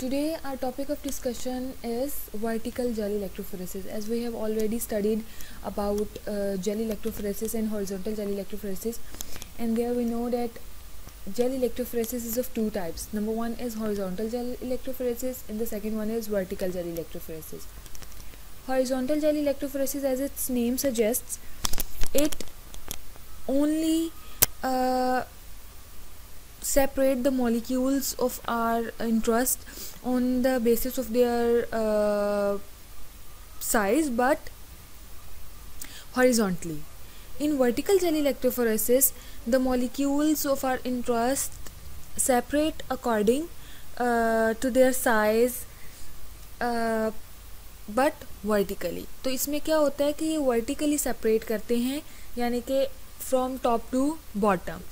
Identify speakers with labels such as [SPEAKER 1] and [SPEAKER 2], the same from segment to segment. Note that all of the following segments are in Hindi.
[SPEAKER 1] Today our topic of discussion is vertical gel electrophoresis. As we have already studied about gel electrophoresis and horizontal gel electrophoresis, and there we know that gel electrophoresis is of two types. Number one is horizontal gel electrophoresis and the second one is vertical gel electrophoresis. Horizontal gel electrophoresis, as its name suggests, it only separate the molecules of our interest on the basis of their size, but horizontally. In vertical gel electrophoresis, the molecules of our interest separate according to their size, but vertically. तो इसमें क्या होता है कि ये vertically separate करते हैं, यानी कि from top to bottom.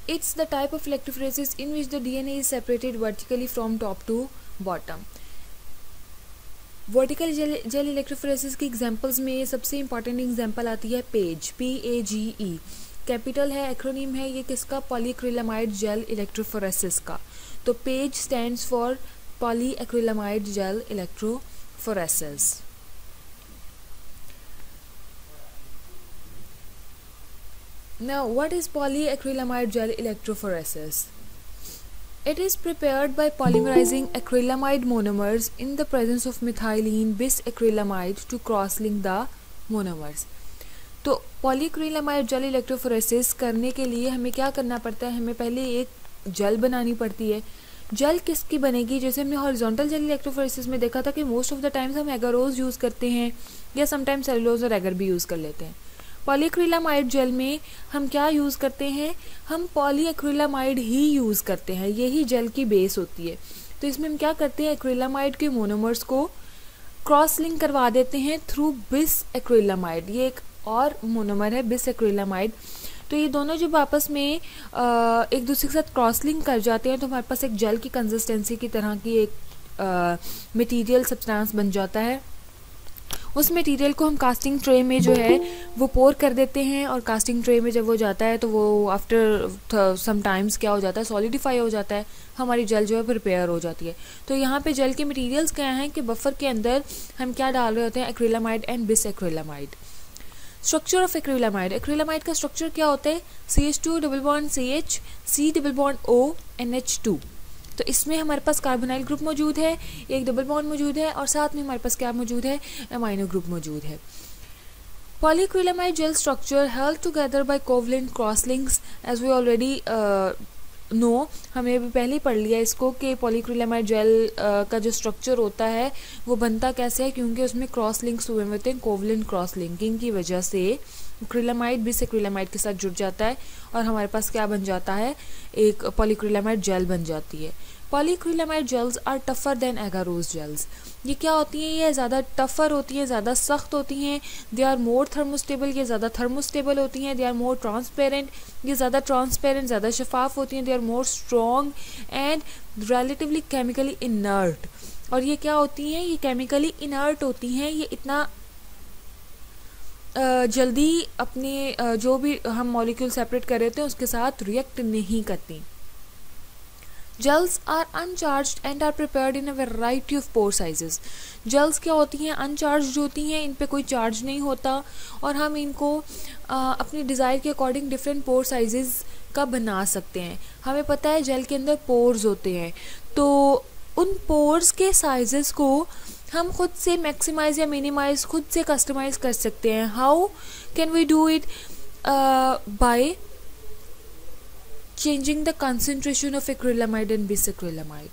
[SPEAKER 1] It's the type of electrophoresis in which the DNA is separated vertically from top to bottom. Vertical gel electrophoresis की एग्जांपल्स में सबसे इंपॉर्टेंट एग्जांपल आती है पेज, PAGE, कैपिटल है, एक्रोनीम है ये किसका, पॉलीक्रिलामाइड जेल इलेक्ट्रोफोरेसिस का. तो page stands for polyacrylamide gel electrophoresis. Now, what is polyacrylamide gel electrophoresis? It is prepared by polymerizing acrylamide monomers in the presence of methylene bisacrylamide to cross-link the monomers. तो polyacrylamide gel electrophoresis करने के लिए हमें क्या करना पड़ता है, हमें पहले एक जेल बनानी पड़ती है. जेल किसकी बनेगी, जैसे हमने हॉरिजॉन्टल जेल इलेक्ट्रोफोरेसिस में देखा था कि मोस्ट ऑफ द टाइम्स हम एगारोज यूज़ करते हैं या समटाइम्स सेलुलोज और एगर भी यूज़ कर लेते हैं. पॉलीक्रिलामाइड जेल में हम क्या यूज़ करते हैं, हम पॉलीएक्रिलामाइड ही यूज़ करते हैं, यही जेल की बेस होती है. तो इसमें हम क्या करते हैं, एक्रिलामाइड के मोनोमर्स को क्रॉस लिंक करवा देते हैं थ्रू बिस एक्रिलामाइड. ये एक और मोनोमर है बिस एक्रिलामाइड. तो ये दोनों जब आपस में एक दूसरे के साथ क्रॉस लिंक कर जाते हैं तो हमारे पास एक जेल की कंसिस्टेंसी की तरह की एक मटीरियल सब्सटेंस बन जाता है. उस मटेरियल को हम कास्टिंग ट्रे में जो है वो पोर कर देते हैं और कास्टिंग ट्रे में जब वो जाता है तो वो आफ्टर सम टाइम्स क्या हो जाता है, सॉलिडिफाई हो जाता है, हमारी जेल जो है प्रिपेयर हो जाती है. तो यहाँ पे जेल के मटेरियल्स क्या हैं कि बफर के अंदर हम क्या डाल रहे होते हैं, acrylamide and bis acrylamide. Structure of acrylamide, acrylamide का स्ट्रक्चर क्या होता है, CH2 double bond CH, C double bond O, NH2. तो इसमें हमारे पास कार्बोनाइल ग्रुप मौजूद है, एक डबल बॉन्ड मौजूद है और साथ में हमारे पास क्या मौजूद है, अमाइनो ग्रुप मौजूद है. Polyacrylamide gel structure held together by covalent cross links. As we already know, हमने अभी पहले ही पढ़ लिया इसको कि पॉलीक्रिलामाइड जेल का जो स्ट्रक्चर होता है वो बनता कैसे है, क्योंकि उसमें क्रॉस लिंक्स हुए होते हैं. कोवलेंट क्रॉस लिंकिंग की वजह से एक्रिलामाइड बिस एक्रिलामाइड के साथ जुड़ जाता है और हमारे पास क्या बन जाता है, एक पॉलीक्रिलामाइड जेल बन जाती है. Polyacrylamide gels are tougher than agarose gels. ये क्या होती हैं, ये ज़्यादा टफर होती हैं, ज़्यादा सख्त होती हैं. दे आर मोर थर्मोस्टेबल, ये ज़्यादा थर्मोस्टेबल होती हैं. दे आर मोर ट्रांसपेरेंट, ये ज़्यादा ट्रांसपेरेंट, ज़्यादा शफाफ होती हैं. They are more strong and relatively chemically inert. और ये क्या होती हैं, ये केमिकली इनर्ट होती हैं. ये इतना जल्दी अपने जो भी हम मॉलिक्यूल सेपरेट कर रहे थे उसके साथ रिएक्ट नहीं करती. Gels are uncharged and are prepared in a variety of pore sizes. Gels क्या होती हैं, अनचार्ज्ड होती हैं, इन पे कोई चार्ज नहीं होता और हम इनको अपनी डिज़ायर के अकॉर्डिंग डिफरेंट पोर साइजेस का बना सकते हैं. हमें पता है जेल के अंदर पोर्स होते हैं, तो उन पोर्स के साइजेस को हम खुद से मैक्सिमाइज या मिनिमाइज खुद से कस्टमाइज कर सकते हैं. How can we do it, by changing the concentration of acrylamide and bis acrylamide.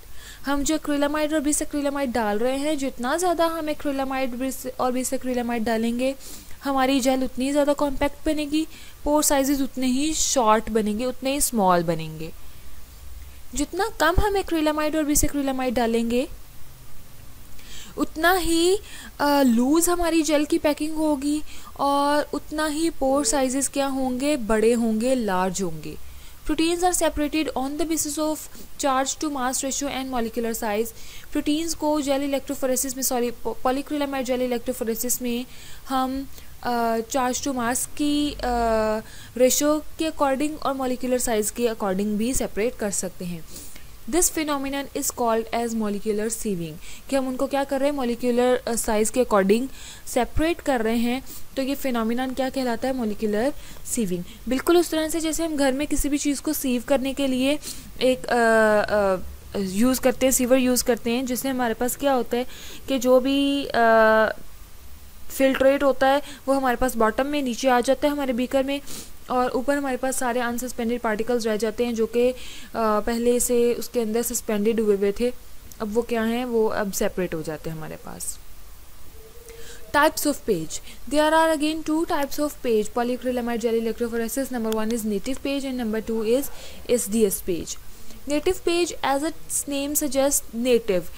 [SPEAKER 1] हम जो एक्रिलामाइड और बिस एक्रिलामाइड डाल रहे हैं, जितना ज़्यादा हम एक्रिलामाइड और बिस एक्रिलामाइड डालेंगे हमारी जेल उतनी ज़्यादा कॉम्पैक्ट बनेगी, पोर साइजेस उतने ही शॉर्ट बनेंगे, उतने ही स्मॉल बनेंगे. जितना कम हम एक्रिलामाइड और बिस एक्रिलामाइड डालेंगे उतना ही लूज़ हमारी जेल की पैकिंग होगी और उतना ही पोर साइजेस क्या होंगे, बड़े होंगे, लार्ज होंगे. Proteins are separated on the basis of charge to mass ratio and molecular size. Proteins को जेल इलेक्ट्रोफोरेसिस में पॉलीक्रिलामाइड जेल इलेक्ट्रोफोरेसिस में हम चार्ज टू मास की रेशियो के अकॉर्डिंग और मॉलिक्यूलर साइज के अकॉर्डिंग भी सेपरेट कर सकते हैं. This phenomenon is called as molecular sieving, कि हम उनको क्या कर रहे हैं, मॉलिक्यूलर साइज के अकॉर्डिंग सेपरेट कर रहे हैं, तो ये फिनोमिनन क्या कहलाता है, मॉलिक्यूलर सीविंग। बिल्कुल उस तरह से जैसे हम घर में किसी भी चीज़ को सीव करने के लिए एक यूज़ करते हैं, सीवर यूज़ करते हैं, जिससे हमारे पास क्या होता है कि जो भी फिल्ट्रेट होता है वो हमारे पास बॉटम में नीचे आ जाता है हमारे बीकर में, और ऊपर हमारे पास सारे अनसस्पेंडेड पार्टिकल्स रह जाते हैं जो कि पहले से उसके अंदर सस्पेंडेड हुए थे, अब वो क्या हैं, वो अब सेपरेट हो जाते हैं हमारे पास। Types of PAGE, there are again two types of PAGE, polyacrylamide gel electrophoresis, number 1 is native PAGE and number 2 is SDS PAGE. Native PAGE as its name suggest native,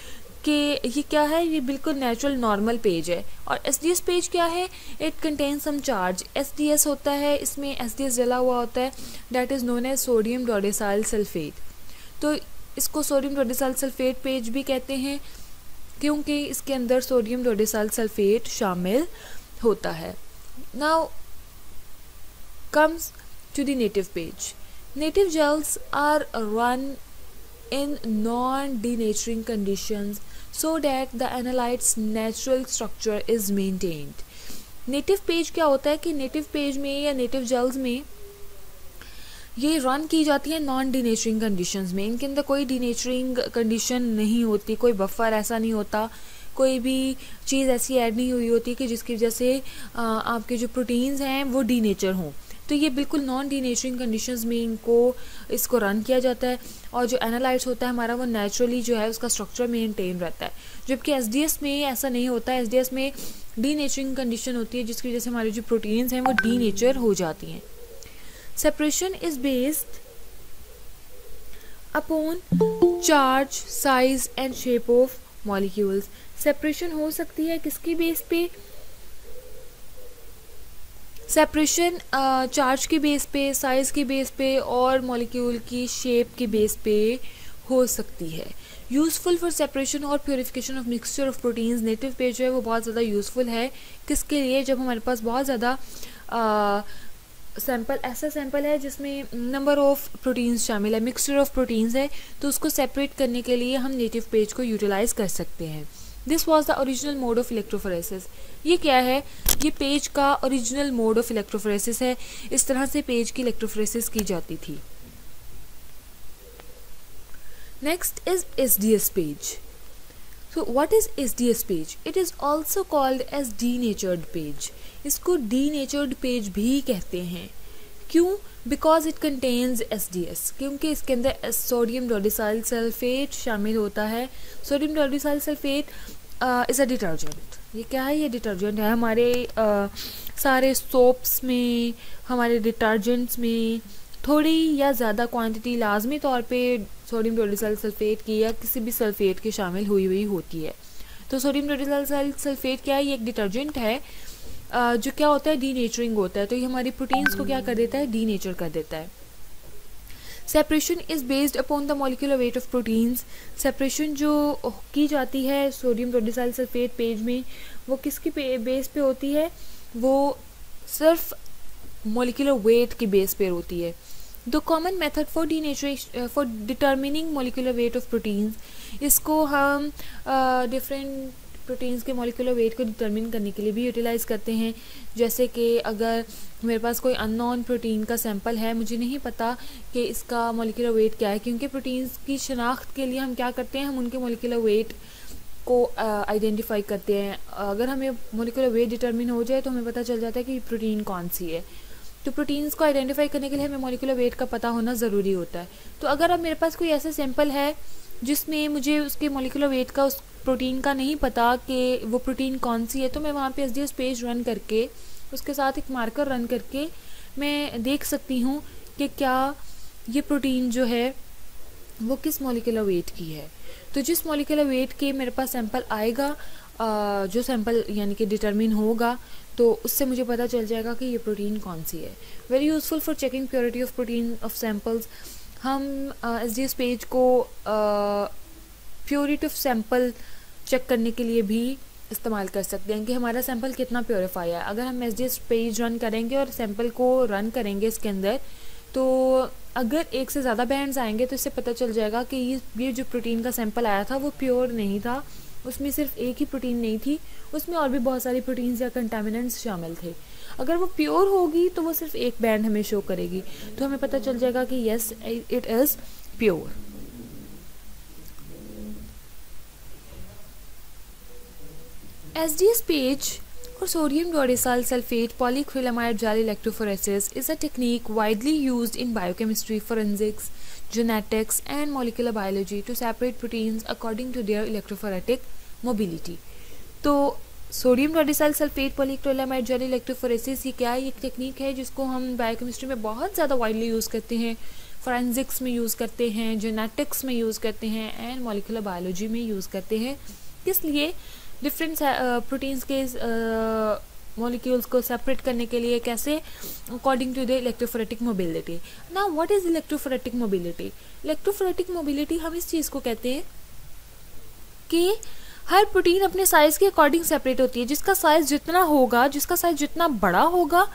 [SPEAKER 1] कि ये क्या है, ये बिल्कुल नेचुरल नॉर्मल पेज है। और SDS पेज क्या है, it contain some charge, SDS होता है, इसमें SDS जला हुआ होता है, that is known as sodium dodecyl sulphate. तो इसको सोडियम डोडेसाइल सल्फेट पेज भी कहते हैं क्योंकि इसके अंदर सोडियम डोडेसाइल सल्फेट शामिल होता है। Now comes to the native page. Native gels are run in non-denaturing conditions so that the analyte's natural structure is maintained। Native page क्या होता है कि नेटिव पेज में या नेटिव जेल्स में ये रन की जाती है नॉन डिनेचरिंग कंडीशंस में, इनके अंदर कोई डिनेचरिंग कंडीशन नहीं होती, कोई बफर ऐसा नहीं होता, कोई भी चीज़ ऐसी ऐड नहीं हुई होती कि जिसकी वजह से आपके जो प्रोटीन्स हैं वो डीनेचर हों। तो ये बिल्कुल नॉन डीनेचरिंग कंडीशंस में इसको रन किया जाता है, और जो एनालाइट्स होता है हमारा वो नेचुरली जो है उसका स्ट्रक्चर मेंटेन रहता है, जबकि SDS में ऐसा नहीं होता है। SDS में डीनेचरिंग कंडीशन होती है जिसकी वजह से हमारे जो प्रोटीन्स हैं वो डीनेचर हो जाती हैं। Separation is based upon charge, size and shape of molecules. Separation हो सकती है किसकी बेस पे, सेपरेशन चार्ज के बेस पे, साइज़ के बेस पे और मॉलिक्यूल की शेप के बेस पे हो सकती है। यूज़फुल फॉर सेपरेशन और purification of mixture of proteins, native page जो है वो बहुत ज़्यादा यूज़फुल है किसके लिए, जब हमारे पास बहुत ज़्यादा सैम्पल, ऐसा सैम्पल है जिसमें नंबर ऑफ प्रोटीन्स शामिल है, मिक्सचर ऑफ प्रोटीन्स है, तो उसको सेपरेट करने के लिए हम नेटिव पेज को यूटिलाइज़ कर सकते हैं। This was the original mode of electrophoresis. ये क्या है, ये पेज का ओरिजिनल मोड ऑफ इलेक्ट्रोफोरेसिस है, इस तरह से पेज की इलेक्ट्रोफोरेसिस की जाती थी। Next is SDS page. So what is SDS page? It is also called as denatured page। इसको denatured page भी कहते हैं, क्यों? Because it contains SDS, क्योंकि इसके अंदर सोडियम डोडेसाइल सल्फेट शामिल होता है। Sodium dodecyl sulphate is a detergent. ये क्या है, ये डिटर्जेंट है। हमारे सारे सोप्स में, हमारे डिटर्जेंट्स में थोड़ी या ज़्यादा क्वांटिटी लाजमी तौर पे सोडियम डोडेसाइल सल्फेट की या किसी भी सल्फेट की शामिल हुई होती है। तो सोडियम डोडेसाइल सल्फेट क्या है, ये एक डिटर्जेंट है जो क्या होता है, डीनेचरिंग होता है। तो ये हमारी प्रोटीन्स को क्या कर देता है, डीनेचर कर देता है। Separation is based upon the molecular weight of proteins. Separation जो की जाती है सोडियम डोडेसाइल सल्फेट पेज में, वो किसकी बेस पे होती है, वो सिर्फ मॉलिक्यूलर वेट की बेस पे होती है। The common method for denaturation for determining molecular weight of proteins, इसको हम डिफरेंट प्रोटीन्स के मॉलिक्यूलर वेट को डिटर्मिन करने के लिए भी यूटिलाइज़ करते हैं। जैसे कि अगर मेरे पास कोई अननोन प्रोटीन का सैंपल है, मुझे नहीं पता कि इसका मॉलिक्यूलर वेट क्या है, क्योंकि प्रोटीन्स की शनाख्त के लिए हम क्या करते हैं, हम उनके मॉलिक्यूलर वेट को आइडेंटिफाई करते हैं। अगर हमें मॉलिक्यूलर वेट डिटर्मिन हो जाए तो हमें पता चल जाता है कि प्रोटीन कौन सी है। तो प्रोटीन्स को आइडेंटिफाई करने के लिए हमें मॉलिक्यूलर वेट का पता होना ज़रूरी होता है। तो अगर अब मेरे पास कोई ऐसा सैंपल है जिसमें मुझे उसके मॉलिक्यूलर वेट का, उस प्रोटीन का नहीं पता कि वो प्रोटीन कौन सी है, तो मैं वहाँ पे SDS पेज रन करके, उसके साथ एक मार्कर रन करके मैं देख सकती हूँ कि क्या ये प्रोटीन जो है वो किस मॉलिक्यूलर वेट की है। तो जिस मॉलिक्यूलर वेट के मेरे पास सैंपल आएगा, जो सैंपल यानी कि डिटरमिन होगा, तो उससे मुझे पता चल जाएगा कि ये प्रोटीन कौन सी है। Very useful for checking purity of protein of samples. हम SDS पेज को प्योरिटी ऑफ सैंपल चेक करने के लिए भी इस्तेमाल कर सकते हैं कि हमारा सैंपल कितना प्योरीफाई है। अगर हम SDS पेज रन करेंगे और सैंपल को रन करेंगे इसके अंदर, तो अगर एक से ज़्यादा बैंड्स आएंगे तो इससे पता चल जाएगा कि ये जो प्रोटीन का सैंपल आया था वो प्योर नहीं था, उसमें सिर्फ एक ही प्रोटीन नहीं थी, उसमें और भी बहुत सारी प्रोटीन्स या कंटामिनेंट्स शामिल थे। अगर वो प्योर होगी तो वो सिर्फ एक बैंड हमें शो करेगी, तो हमें पता चल जाएगा कि yes it is pure. SDS page or sodium dodecyl sulfate polyacrylamide gel electrophoresis is a technique widely used in biochemistry, forensics, genetics and molecular biology to separate proteins according to their electrophoretic mobility। तो sodium dodecyl sulphate polyacrylamide gel electrophoresis ये क्या है? एक टेक्निक है जिसको हम बायोकेमिस्ट्री में बहुत ज़्यादा वाइडली यूज़ करते हैं, फोरेंसिक्स में यूज़ करते हैं, जेनेटिक्स में यूज़ करते हैं एंड मॉलिक्यूलर बायोलॉजी में यूज़ करते हैं। किस लिए? डिफरेंट प्रोटीन्स के मॉलिक्यूल्स को सेपरेट करने के लिए। कैसे? According to the electrophoretic mobility. Now what is electrophoretic mobility? Electrophoretic mobility हम इस चीज़ को कहते हैं कि हर प्रोटीन अपने साइज के अकॉर्डिंग सेपरेट होती है। जिसका साइज जितना होगा, जिसका साइज जितना बड़ा होगा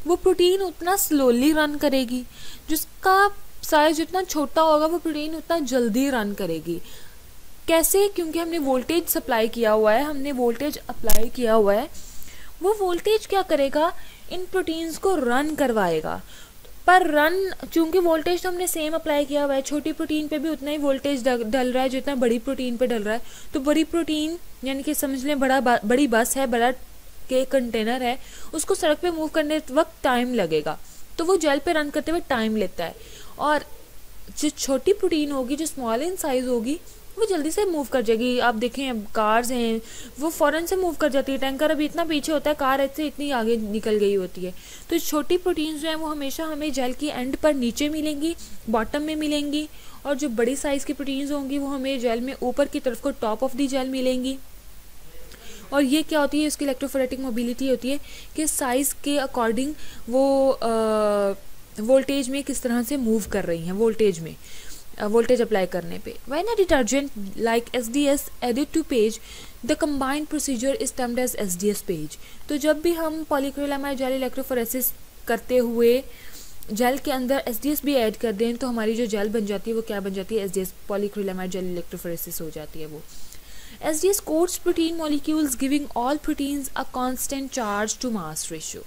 [SPEAKER 1] वो प्रोटीन उतना स्लोली रन करेगी, जिसका साइज जितना छोटा होगा वो प्रोटीन उतना जल्दी रन करेगी। कैसे? क्योंकि हमने वोल्टेज सप्लाई किया हुआ है, हमने वोल्टेज अप्लाई किया हुआ है। वो वोल्टेज क्या करेगा? इन प्रोटीन्स को रन करवाएगा। पर रन, चूंकि वोल्टेज तो हमने सेम अप्लाई किया हुआ है, छोटी प्रोटीन पे भी उतना ही वोल्टेज डल रहा है जितना बड़ी प्रोटीन पे डल रहा है। तो बड़ी प्रोटीन यानी कि समझ लें बड़ी बस है, बड़ा के कंटेनर है, उसको सड़क पे मूव करने वक्त टाइम लगेगा, तो वो जेल पे रन करते हुए टाइम लेता है। और जो छोटी प्रोटीन होगी, जो स्मॉल इन साइज होगी, वो जल्दी से मूव कर जाएगी। आप देखें अब कार्स हैं वो फ़ौरन से मूव कर जाती है। टैंकर अभी इतना पीछे होता है, कार ऐसे इतनी आगे निकल गई होती है। तो छोटी प्रोटीन्स जो हैं वो हमेशा हमें जेल की एंड पर नीचे मिलेंगी, बॉटम में मिलेंगी, और जो बड़ी साइज़ की प्रोटीन्स होंगी वो हमें जेल में ऊपर की तरफ को टॉप ऑफ दी जेल मिलेंगी। और ये क्या होती है? इसकी इलेक्ट्रोफोरेटिक मोबिलिटी होती है कि साइज़ के अकॉर्डिंग वो वोल्टेज में किस तरह से मूव कर रही हैं, वोल्टेज अप्लाई करने पे। When a detergent like SDS added to page, the combined procedure is termed as SDS page। तो जब भी हम पॉलीक्रिलामाइड जेल इलेक्ट्रोफोरेसिस करते हुए जेल के अंदर SDS भी ऐड कर दें तो हमारी जो जेल बन जाती है वो क्या बन जाती है? SDS पॉलीक्रिलामाइड जेल इलेक्ट्रोफोरेसिस हो जाती है वो। SDS coats protein molecules giving all proteins a constant charge to mass ratio।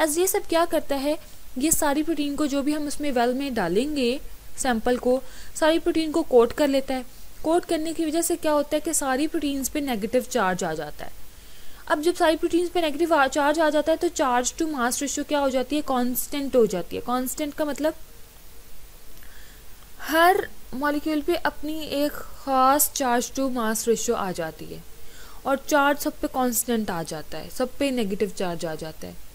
[SPEAKER 1] SDS अब क्या करता है? ये सारी प्रोटीन को जो भी हम उसमें वेल में डालेंगे, सैंपल को, सारी प्रोटीन को कोट कर लेता है। कोट करने की वजह से क्या होता है कि सारी प्रोटीन्स पे नेगेटिव चार्ज आ जाता है। अब जब सारी प्रोटीन्स पे नेगेटिव चार्ज आ जाता है तो चार्ज टू मास रेशियो क्या हो जाती है? कांस्टेंट हो जाती है। कांस्टेंट का मतलब हर मॉलिक्यूल पे अपनी एक ख़ास चार्ज टू मास रेशियो आ जाती है और चार्ज सब पे कांस्टेंट आ जाता है, सब पे नेगेटिव चार्ज आ जाता है।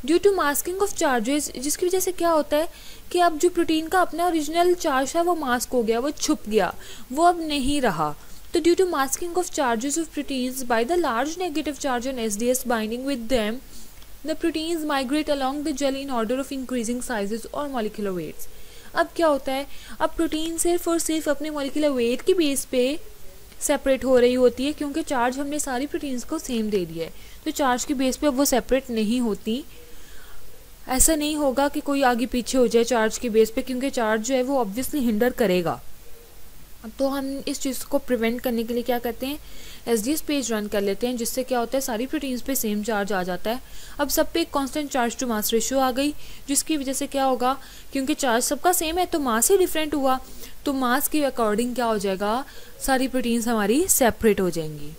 [SPEAKER 1] Due to masking of charges, जिसकी वजह से क्या होता है कि अब जो प्रोटीन का अपना ओरिजिनल चार्ज है वो मास्क हो गया, वो छुप गया, वो अब नहीं रहा। तो due to masking of charges of proteins by the large negative charge on SDS binding with them, the proteins migrate along the gel in order of increasing sizes और मॉलिक्यूलर वेट्स। अब क्या होता है? अब प्रोटीन सिर्फ और सिर्फ अपने मॉलिक्यूलर वेट की बेस पे सेपरेट हो रही होती है, क्योंकि चार्ज हमने सारी प्रोटीन्स को सेम दे दिया है। तो चार्ज की बेस पे अब वो सेपरेट नहीं होती। ऐसा नहीं होगा कि कोई आगे पीछे हो जाए चार्ज की बेस पे, क्योंकि चार्ज जो है वो ऑब्वियसली हिंडर करेगा। तो हम इस चीज़ को प्रिवेंट करने के लिए क्या करते हैं? SDS पेज रन कर लेते हैं, जिससे क्या होता है सारी प्रोटीन्स पे सेम चार्ज आ जाता है। अब सब पे एक constant charge to mass ratio आ गई, जिसकी वजह से क्या होगा? क्योंकि चार्ज सबका सेम है तो मास ही डिफरेंट हुआ, तो मास के अकॉर्डिंग क्या हो जाएगा? सारी प्रोटीन्स हमारी सेपरेट हो जाएंगी।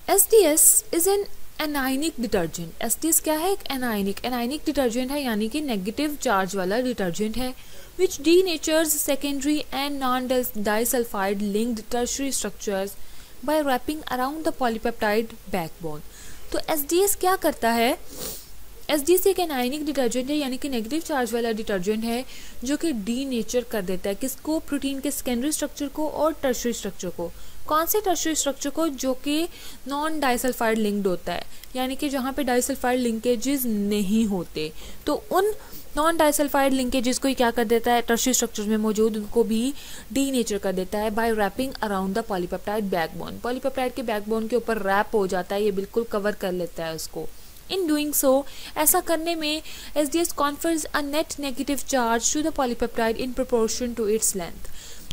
[SPEAKER 1] SDS is an anionic detergent. SDS क्या है? एक एनाइनिक डिटर्जेंट है, यानी कि नेगेटिव चार्ज वाला डिटर्जेंट है, विच denatures secondary and non-disulfide linked tertiary structures by wrapping around the polypeptide backbone। तो SDS क्या करता है? SDS एक एनाइनिक डिटर्जेंट है, यानी कि नेगेटिव चार्ज वाला डिटर्जेंट है, जो कि डीनेचर कर देता है किसको? प्रोटीन के सेकेंडरी स्ट्रक्चर को और टर्शियरी स्ट्रक्चर को। कौन से टर्शियरी स्ट्रक्चर को? जो कि नॉन डाइसल्फाइड लिंक्ड होता है, यानी कि जहाँ पे डाइसल्फाइड लिंकेजेस नहीं होते, तो उन नॉन डाइसल्फाइड लिंकेजेस को ही क्या कर देता है? टर्शियरी स्ट्रक्चर में मौजूद उनको भी डीनेचर कर देता है by wrapping around the polypeptide backbone. Polypeptide के बैकबोन के ऊपर रैप हो जाता है, ये बिल्कुल कवर कर लेता है उसको, इन डूइंग सो, ऐसा करने में SDS confers a net negative charge to the polypeptide in proportion to its length.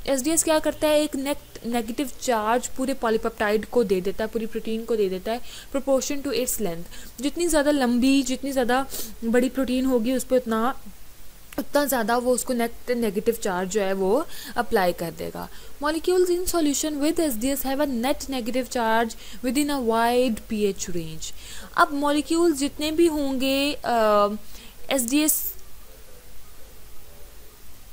[SPEAKER 1] SDS क्या करता है, एक नेट नेगेटिव चार्ज पूरे पॉलीपेप्टाइड को दे देता है, पूरी प्रोटीन को दे देता है प्रोपोर्शन टू इट्स लेंथ। जितनी ज़्यादा लंबी, जितनी ज़्यादा बड़ी प्रोटीन होगी उस पर उतना ज़्यादा वो उसको नेट नेगेटिव चार्ज जो है वो अप्लाई कर देगा। Molecules in solution with SDS have a net negative charge with in a wide pH range. अब मॉलिक्यूल्स जितने भी होंगे एसडीएस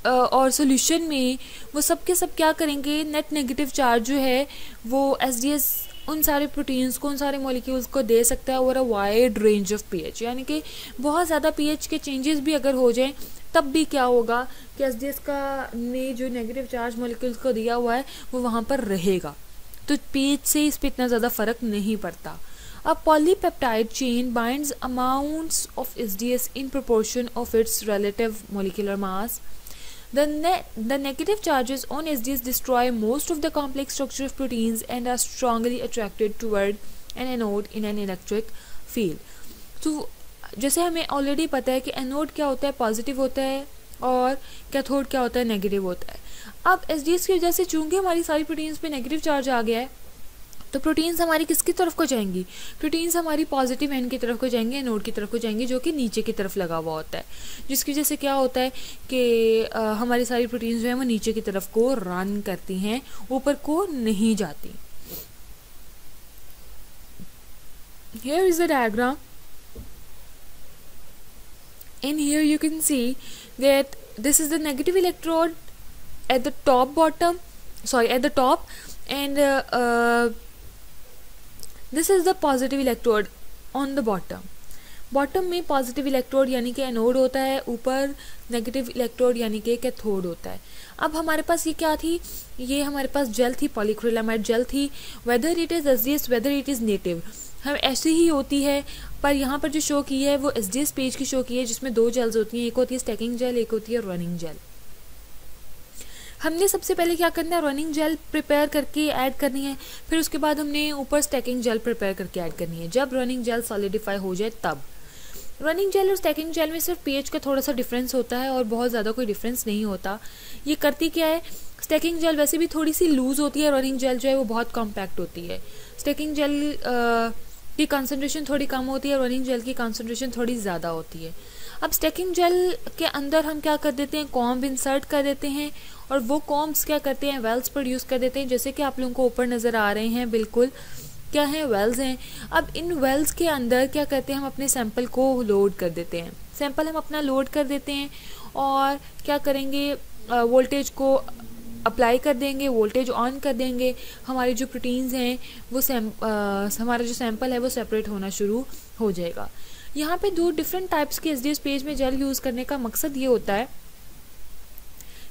[SPEAKER 1] और सॉल्यूशन में, वो सब के सब क्या करेंगे, नेट नेगेटिव चार्ज जो है वो एसडीएस उन सारे प्रोटीन्स को, उन सारे मॉलिक्यूल्स को दे सकता है over a wide range of pH. यानी कि बहुत ज़्यादा पीएच के चेंजेस भी अगर हो जाएं तब भी क्या होगा कि एसडीएस का ने जो नेगेटिव चार्ज मॉलिक्यूल्स को दिया हुआ है वो वहाँ पर रहेगा, तो पीएच से इस पर इतना ज़्यादा फर्क नहीं पड़ता। अब polypeptide chain binds amounts of SDS in proportion of its relative molecular mass. The negative charges on SDS destroy most of the complex structure of proteins and are strongly attracted toward an anode in an electric field. तो जैसे हमें ऑलरेडी पता है कि एनोड क्या होता है, पॉजिटिव होता है, और कैथोड क्या होता है, नेगेटिव होता है। अब एसडीएस की वजह से चूंकि हमारी सारी प्रोटीन्स पे नेगेटिव चार्ज आ गया है, तो प्रोटीन्स हमारी किसकी तरफ को जाएंगी, प्रोटीन्स हमारी पॉजिटिव एंड की तरफ को जाएंगे, एनोड की तरफ को जाएंगे, जो कि नीचे की तरफ लगा हुआ होता है, जिसकी वजह से क्या होता है कि हमारी सारी प्रोटीन्स जो है वो नीचे की तरफ को रन करती हैं, ऊपर को नहीं जाती। Here is the diagram. In here you can see that this is the negative electrode at the top, and this is the positive electrode on the bottom में पॉजिटिव इलेक्ट्रोड यानी कि एनोड होता है, ऊपर नेगेटिव इलेक्ट्रोड यानी कि कैथोड होता है। अब हमारे पास ये क्या थी, ये हमारे पास जेल थी, पॉलीक्रिलामाइड जेल थी, whether it is SDS whether it is native, हम ऐसी ही होती है। पर यहाँ पर जो शो की है वो एसडीएस पेज की शो की है, जिसमें दो जेल्स होती हैं, एक होती है स्टैकिंग जेल, एक होती है रनिंग जेल। हमने सबसे पहले क्या करना है, रनिंग जेल प्रिपेयर करके ऐड करनी है, फिर उसके बाद हमने ऊपर स्टैकिंग जेल प्रिपेयर करके ऐड करनी है। जब रनिंग जेल सॉलिडिफाई हो जाए तब। रनिंग जेल और स्टैकिंग जेल में सिर्फ पीएच का थोड़ा सा डिफरेंस होता है और बहुत ज़्यादा कोई डिफरेंस नहीं होता। ये करती क्या है, स्टैकिंग जेल वैसे भी थोड़ी सी लूज़ होती है, रनिंग जेल जो है वो बहुत कॉम्पैक्ट होती है। स्टैकिंग जेल की कंसनट्रेशन थोड़ी कम होती है, रनिंग जेल की कंसनट्रेशन थोड़ी ज़्यादा होती है। अब स्टैकिंग जेल के अंदर हम क्या कर देते हैं, कॉम्ब इंसर्ट कर देते हैं, और वो कॉम्ब्स क्या करते हैं, वेल्स प्रोड्यूस कर देते हैं, जैसे कि आप लोगों को ऊपर नज़र आ रहे हैं, बिल्कुल क्या है, वेल्स हैं। अब इन वेल्स के अंदर क्या करते हैं, हम अपने सैंपल को लोड कर देते हैं, सैंपल हम अपना लोड कर देते हैं, और क्या करेंगे, वोल्टेज को अप्लाई कर देंगे, वोल्टेज ऑन कर देंगे, हमारी जो प्रोटीन्स हैं वो हमारा जो सैंपल है वो सेपरेट होना शुरू हो जाएगा। यहाँ पे दो डिफरेंट टाइप्स के एसडीएस पेज में जेल यूज़ करने का मकसद ये होता है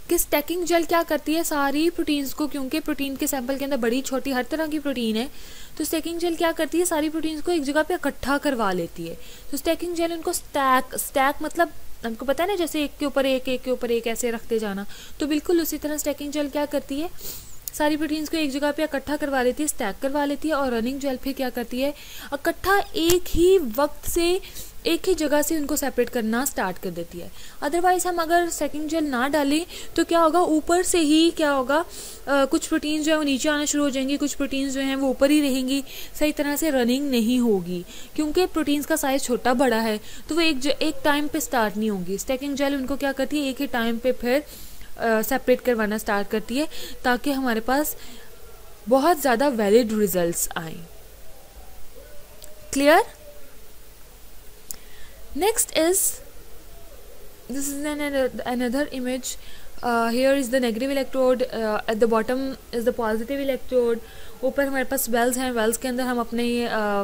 [SPEAKER 1] कि स्टैकिंग जेल क्या करती है, सारी प्रोटीन्स को, क्योंकि प्रोटीन के सैंपल के अंदर बड़ी छोटी हर तरह की प्रोटीन है, तो स्टैकिंग जेल क्या करती है, सारी प्रोटीन्स को एक जगह पे इकट्ठा करवा लेती है। तो स्टैकिंग जेल उनको स्टैक मतलब हमको पता है ना, जैसे एक के ऊपर एक, एक के ऊपर एक ऐसे रखते जाना, तो बिल्कुल उसी तरह स्टैकिंग जेल क्या करती है, सारी प्रोटीन्स को एक जगह पे इकट्ठा करवा लेती है, स्टैक करवा लेती है। और रनिंग जेल फिर क्या करती है, इकट्ठा एक ही वक्त से एक ही जगह से उनको सेपरेट करना स्टार्ट कर देती है। अदरवाइज हम अगर स्टैकिंग जेल ना डालें तो क्या होगा, ऊपर से ही क्या होगा, कुछ प्रोटीन्स जो है वो नीचे आना शुरू हो जाएंगी, कुछ प्रोटीन्स जो हैं वो ऊपर ही रहेंगी, सही तरह से रनिंग नहीं होगी, क्योंकि प्रोटीन्स का साइज छोटा बड़ा है, तो वो एक टाइम पे स्टार्ट नहीं होंगी। स्टैकिंग जेल उनको क्या करती है, एक ही टाइम पे फिर सेपरेट करवाना स्टार्ट करती है, ताकि हमारे पास बहुत ज़्यादा वैलिड रिजल्ट्स आएँ। Clear? Next is, this is another image. Here is the negative electrode, at the bottom is the positive electrode. ऊपर हमारे पास वेल्स हैं, वेल्स के अंदर हम अपने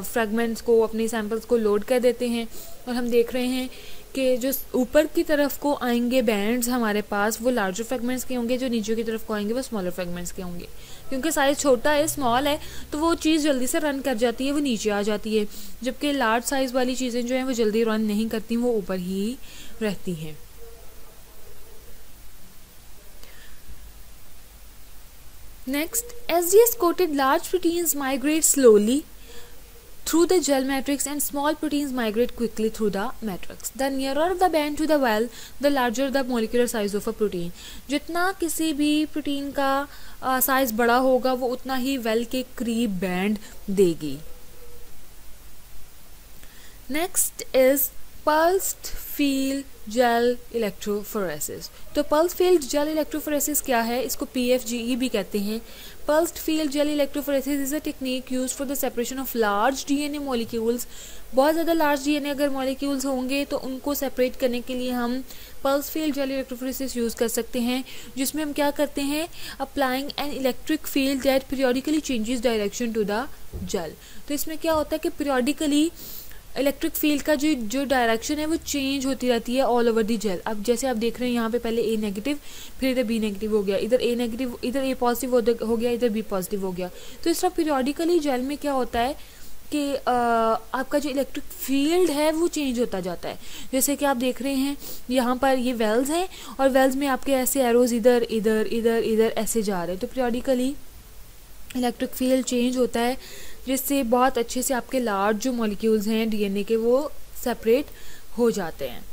[SPEAKER 1] फ्रेगमेंट्स को, अपने सैम्पल्स को लोड कर देते हैं, और हम देख रहे हैं कि जो ऊपर की तरफ को आएंगे बैंड्स हमारे पास वो लार्जर फ्रेगमेंट्स के होंगे, जो नीचे की तरफ को आएंगे वो स्मॉलर फ्रेगमेंट्स के होंगे। क्योंकि साइज़ छोटा है, स्मॉल है, तो वो चीज़ जल्दी से रन कर जाती है, वो नीचे आ जाती है, जबकि लार्ज साइज़ वाली चीज़ें जो हैं वो जल्दी रन नहीं करती, वो ऊपर ही रहती हैं। Next, SDS coated large proteins migrate slowly through the gel matrix and small proteins migrate quickly through the matrix. The nearer the band to the well, the larger the molecular size of a protein. जितना किसी भी प्रोटीन का साइज बड़ा होगा वो उतना ही वेल के करीब बैंड देगी. Next is pulsed field gel electrophoresis. तो pulsed field gel electrophoresis क्या है? इसको PFGE भी कहते हैं. Pulsed field gel electrophoresis is a technique used for the separation of large DNA molecules. बहुत ज़्यादा large DNA अगर molecules होंगे तो उनको separate करने के लिए हम pulsed field gel electrophoresis use कर सकते हैं, जिसमें हम क्या करते हैं, applying an electric field that periodically changes direction to the gel. तो इसमें क्या होता है कि periodically इलेक्ट्रिक फील्ड का जो डायरेक्शन है वो चेंज होती रहती है ऑल ओवर दी जेल. अब जैसे आप देख रहे हैं यहाँ पे पहले ए नेगेटिव, फिर इधर बी नेगेटिव हो गया, इधर ए नेगेटिव, इधर ए पॉजिटिव हो गया, इधर बी पॉजिटिव हो गया. तो इस तरह पीरियोडिकली जेल में क्या होता है कि आपका जो इलेक्ट्रिक फील्ड है वो चेंज होता जाता है. जैसे कि आप देख रहे हैं यहाँ पर ये वेल्स हैं और वेल्स में आपके ऐसे एरोज इधर इधर इधर इधर ऐसे जा रहे हैं. तो पीरियोडिकली इलेक्ट्रिक फील्ड चेंज होता है जिससे बहुत अच्छे से आपके लार्ज जो मॉलिक्यूल्स हैं डीएनए के वो सेपरेट हो जाते हैं.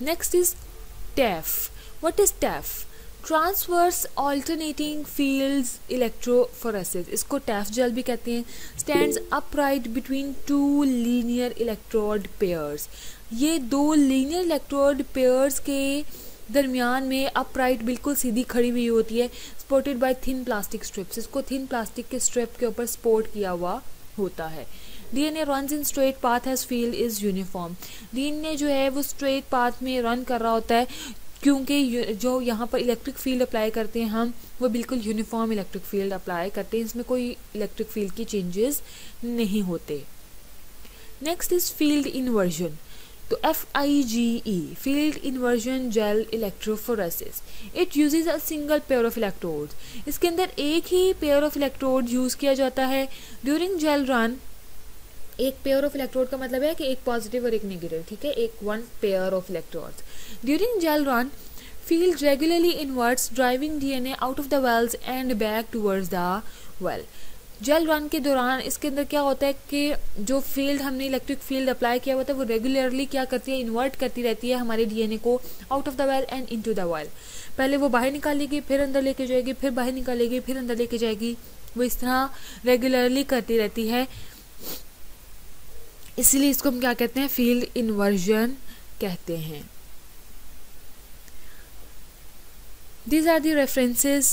[SPEAKER 1] Next is TAFE. What is TAFE? Transverse alternating fields electrophoresis. इसको टैफ जेल भी कहते हैं. Stands upright between two linear electrode pairs. ये दो लीनियर इलेक्ट्रोड पेयर्स के दरमियान में अपराइट बिल्कुल सीधी खड़ी हुई होती है, supported by thin plastic strips. इसको थिन प्लास्टिक के स्ट्रिप के ऊपर सपोर्ट किया हुआ होता है. DNA runs in straight path as field is uniform. DNA जो है वो स्ट्रेट पाथ में रन कर रहा होता है क्योंकि जो यहाँ पर इलेक्ट्रिक फील्ड अप्लाई करते हैं हम वो बिल्कुल यूनिफॉर्म इलेक्ट्रिक फील्ड अप्लाई करते हैं, इसमें कोई इलेक्ट्रिक फील्ड की चेंजेस नहीं होते. Next is field inversion. तो FIGE, Field Inversion Gel Electrophoresis. It uses a single pair of electrodes. इसके अंदर एक ही पेयर ऑफ इलेक्ट्रोड यूज़ किया जाता है. ड्यूरिंग जेल रन, एक पेयर ऑफ इलेक्ट्रोड का मतलब है कि एक पॉजिटिव और एक नेगेटिव, ठीक है, एक one pair of electrodes. During jail run, field regularly inverts, driving DNA out of the wells and back towards the well. Gel run के दौरान इसके अंदर क्या होता है कि जो फील्ड हमने इलेक्ट्रिक फील्ड अप्लाई किया होता है वो रेगुलरली क्या करती है, इन्वर्ट करती रहती है हमारे डीएनए को out of the well and into the well. पहले वो बाहर निकालेगी, फिर अंदर लेके जाएगी, फिर बाहर निकालेगी, फिर अंदर लेके जाएगी. वो इस तरह रेगुलरली करती रहती है, इसलिए इसको हम क्या कहते हैं, फील्ड इन्वर्जन कहते हैं. These are the references